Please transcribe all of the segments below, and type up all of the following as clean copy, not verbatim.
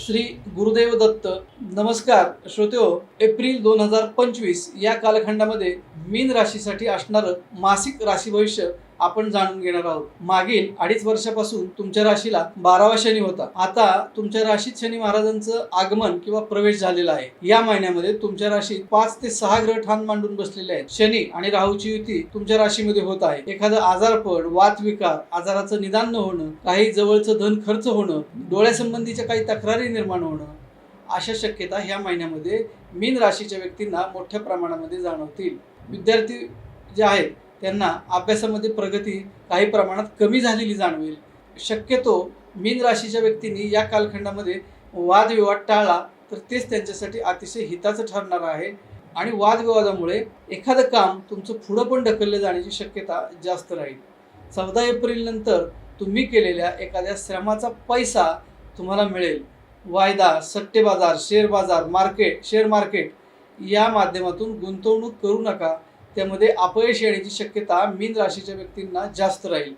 श्री गुरुदेव दत्त. नमस्कार श्रोतेहो. एप्रिल 2025 या कालखंडामध्ये मीन राशीसाठी असणारं मासिक राशी भविष्य आपण जाणून घेणार आहोत. मागील 2.5 वर्षापासून तुमच्या राशीला 12वा शनी होता. आता तुमच्या राशीत शनी महाराजांचं आगमन किंवा प्रवेश झालेला आहे. या महिन्यामध्ये तुमच्या राशीत 5 ते 6 ग्रह ठाण मांडून बसलेले आहेत. शनी आणि राहूची युती तुमच्या राशीमध्ये होत आहे. एखादं आजारपण, वातविकार, आजाराचं निदान न होणं, काही जवळचं धन खर्च होणं, डोळ्यासंबंधीच्या काही तक्रारी निर्माण होणं, अशा शक्यता ह्या महिन्यामध्ये मीन राशीच्या व्यक्तींना मोठ्या प्रमाणामध्ये जाणवतील. विद्यार्थी जे आहेत त्यांना अभ्यासामध्ये प्रगती काही प्रमाणात कमी झालेली जाणवेल. शक्यतो मीन राशीच्या व्यक्तींनी या कालखंडामध्ये वादविवाद टाळला तर तेच त्यांच्यासाठी अतिशय हिताचं ठरणार आहे आणि वादविवादामुळे एखादं काम तुमचं पुढं पण ढकललं जाण्याची शक्यता जास्त राहील. 14 एप्रिल नंतर तुम्ही केलेल्या एखाद्या श्रमाचा पैसा तुम्हाला मिळेल. वायदा, सट्टे बाजार, शेअर बाजार, शेअर मार्केट या माध्यमातून गुंतवणूक करू नका. त्यामध्ये अपयश येण्याची शक्यता मीन राशीच्या व्यक्तींना जास्त राहील.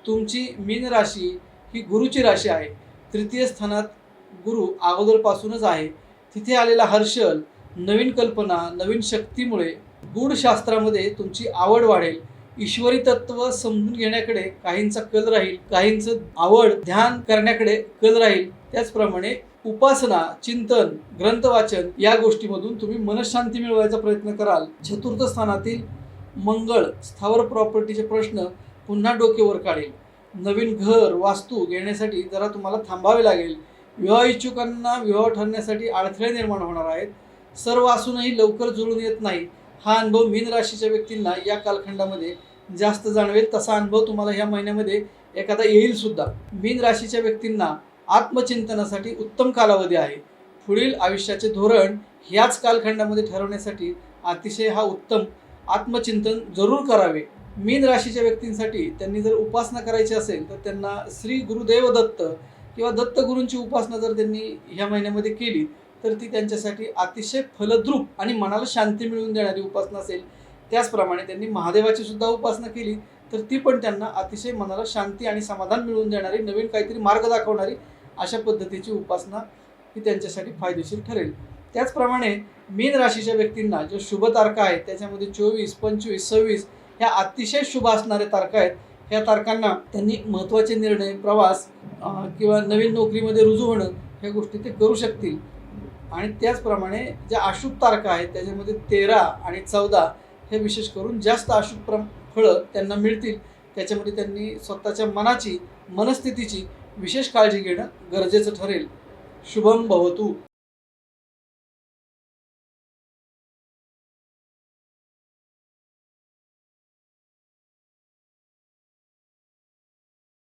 तुमची मीन राशी ही गुरुची राशी आहे. 3य स्थानात गुरु अगोदरपासूनच आहे. तिथे आलेला हर्षल, नवीन कल्पना, नवीन शक्तीमुळे गूढशास्त्रामध्ये तुमची आवड वाढेल. ईश्वरी तत्व समजून घेण्याकडे काहींचा कल राहील, काहींचं आवड ध्यान करण्याकडे कल राहील. त्याचप्रमाणे उपासना, चिंतन, ग्रंथ वाचन या गोष्टीमधून तुम्ही मनशांती मिळवायचा प्रयत्न कराल. 4th स्थानातील मंगळ स्थावर प्रॉपर्टीचे प्रश्न पुन्हा डोकेवर काढेल. नवीन घर, वास्तू घेण्यासाठी जरा तुम्हाला थांबावे लागेल. विवाह इच्छुकांना विवाह ठरण्यासाठी अडथळे निर्माण होणार आहेत. सर्व असूनही लवकर जुळून येत नाही. हा अनुभव मीन राशीच्या व्यक्तींना या कालखंडामध्ये जास्त जाणवेल. तसा अनुभव तुम्हाला ह्या महिन्यामध्ये एखादा येईल सुद्धा. मीन राशीच्या व्यक्तींना आत्मचिंतनासाठी उत्तम कालावधी आहे. पुढील आयुष्याचे धोरण ह्याच कालखंडामध्ये ठरवण्यासाठी अतिशय हा उत्तम आत्मचिंतन जरूर करावे. मीन राशीच्या व्यक्तींसाठी त्यांनी जर उपासना करायची असेल तर त्यांना श्री गुरुदेव दत्त किंवा दत्तगुरूंची उपासना जर त्यांनी ह्या महिन्यामध्ये केली तर ती त्यांच्यासाठी अतिशय फलद्रूप आणि मनाला शांती मिळवून देणारी उपासना असेल. त्याचप्रमाणे त्यांनी महादेवाची सुद्धा उपासना केली तर ती पण त्यांना अतिशय मनाला शांती आणि समाधान मिळवून देणारी, नवीन काहीतरी मार्ग दाखवणारी अशा पद्धतीची उपासना ही त्यांच्यासाठी फायदेशीर ठरेल. त्याचप्रमाणे मीन राशीच्या व्यक्तींना जो शुभ तारखा आहेत त्याच्यामध्ये 24, 25, 26 ह्या अतिशय शुभ असणाऱ्या तारखा आहेत. ह्या तारखांना त्यांनी महत्त्वाचे निर्णय, प्रवास किंवा नवीन नोकरीमध्ये रुजू होणं ह्या गोष्टी ते करू शकतील. आणि त्याचप्रमाणे ज्या अशुभ तारखा आहेत त्याच्यामध्ये 13 आणि 14 हे विशेष करून जास्त अशुभ फळं त्यांना मिळतील. त्याच्यामध्ये त्यांनी स्वतःच्या मनस्थितीची विशेष काळजी घेणं गरजेचं ठरेल. शुभम भवतु.